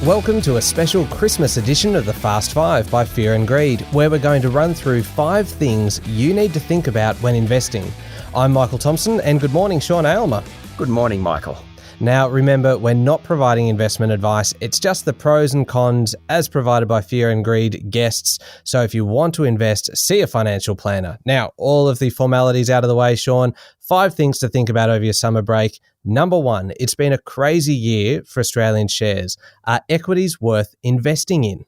Welcome to a special Christmas edition of the Fast Five by Fear and Greed, where we're going to run through 5 things you need to think about when investing. I'm Michael Thompson, and good morning, Sean Aylmer. Good morning, Michael. Now, remember, we're not providing investment advice. It's just the pros and cons as provided by Fear and Greed guests. So if you want to invest, see a financial planner. Now, all of the formalities out of the way, Sean. 5 things to think about over your summer break. Number 1, it's been a crazy year for Australian shares. Are equities worth investing in?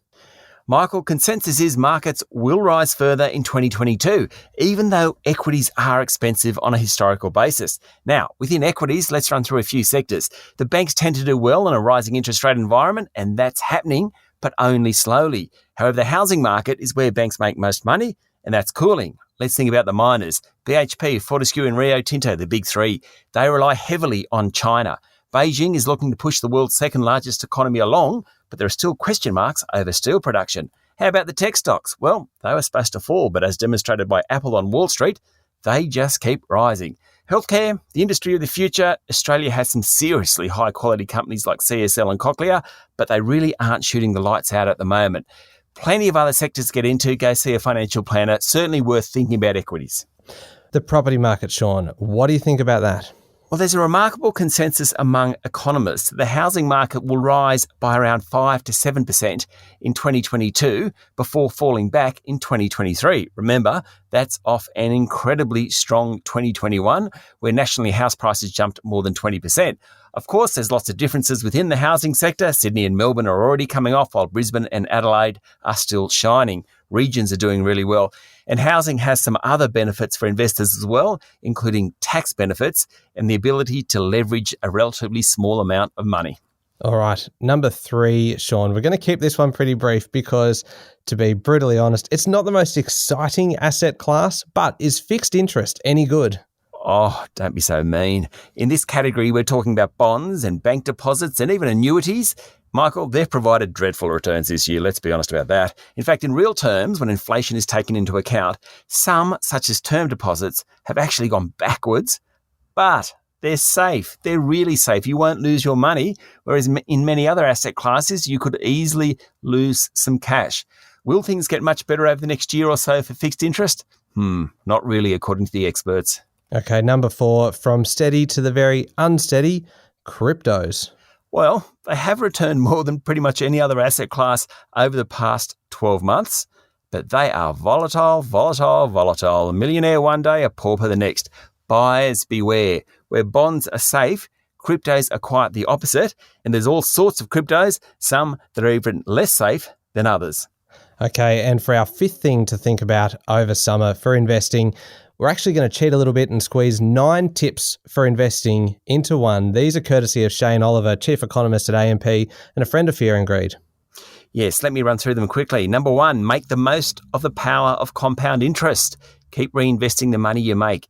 Michael, consensus is markets will rise further in 2022, even though equities are expensive on a historical basis. Now, within equities, let's run through a few sectors. The banks tend to do well in a rising interest rate environment, and that's happening, but only slowly. However, the housing market is where banks make most money, and that's cooling. Let's think about the miners. BHP, Fortescue and Rio Tinto, the big 3. They rely heavily on China. Beijing is looking to push the world's second largest economy along, but there are still question marks over steel production. How about the tech stocks? Well, they were supposed to fall, but as demonstrated by Apple on Wall Street, they just keep rising. Healthcare, the industry of the future. Australia has some seriously high-quality companies like CSL and Cochlear, but they really aren't shooting the lights out at the moment. Plenty of other sectors to get into. Go see a financial planner. Certainly worth thinking about equities. The property market, Sean. What do you think about that? Well, there's a remarkable consensus among economists. The housing market will rise by around 5 to 7% in 2022 before falling back in 2023. Remember, that's off an incredibly strong 2021 where nationally house prices jumped more than 20%. Of course, there's lots of differences within the housing sector. Sydney and Melbourne are already coming off, while Brisbane and Adelaide are still shining. Regions are doing really well. And housing has some other benefits for investors as well, including tax benefits and the ability to leverage a relatively small amount of money. All right. Number 3, Sean, we're going to keep this one pretty brief because, to be brutally honest, it's not the most exciting asset class, but is fixed interest any good? Oh, don't be so mean. In this category, we're talking about bonds and bank deposits and even annuities. Michael, they've provided dreadful returns this year, let's be honest about that. In fact, in real terms, when inflation is taken into account, some, such as term deposits, have actually gone backwards, but they're safe. They're really safe. You won't lose your money, whereas in many other asset classes, you could easily lose some cash. Will things get much better over the next year or so for fixed interest? Not really, according to the experts. Okay, number 4, from steady to the very unsteady, cryptos. Well, they have returned more than pretty much any other asset class over the past 12 months, but they are volatile. A millionaire one day, a pauper the next. Buyers beware. Where bonds are safe, cryptos are quite the opposite, and there's all sorts of cryptos, some that are even less safe than others. Okay, and for our 5th thing to think about over summer for investing, we're actually going to cheat a little bit and squeeze 9 tips for investing into one. These are courtesy of Shane Oliver, Chief Economist at AMP and a friend of Fear and Greed. Yes, let me run through them quickly. Number 1, make the most of the power of compound interest. Keep reinvesting the money you make.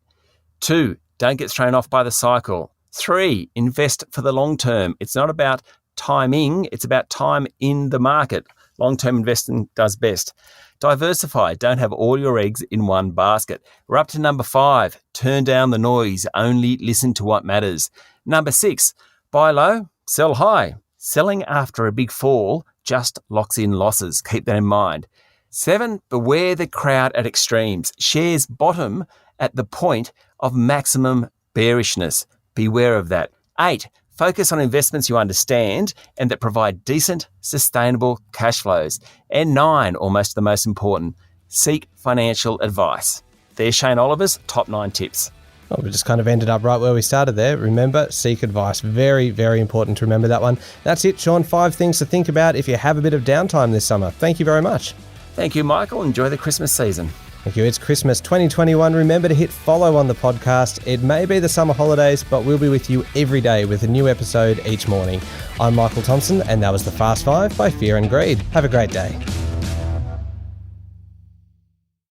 2, don't get thrown off by the cycle. 3, invest for the long term. It's not about timing, it's about time in the market. Long-term investing does best. Diversify. Don't have all your eggs in one basket. We're up to number 5. Turn down the noise. Only listen to what matters. Number 6. Buy low, sell high. Selling after a big fall just locks in losses. Keep that in mind. 7. Beware the crowd at extremes. Shares bottom at the point of maximum bearishness. Beware of that. 8. Focus on investments you understand and that provide decent, sustainable cash flows. And 9, almost the most important, seek financial advice. There's Shane Oliver's top 9 tips. Well, we just kind of ended up right where we started there. Remember, seek advice. Very, very important to remember that one. That's it, Sean. 5 things to think about if you have a bit of downtime this summer. Thank you very much. Thank you, Michael. Enjoy the Christmas season. Thank you. It's Christmas 2021. Remember to hit follow on the podcast. It may be the summer holidays, but we'll be with you every day with a new episode each morning. I'm Michael Thompson, and that was the Fast Five by Fear and Greed. Have a great day.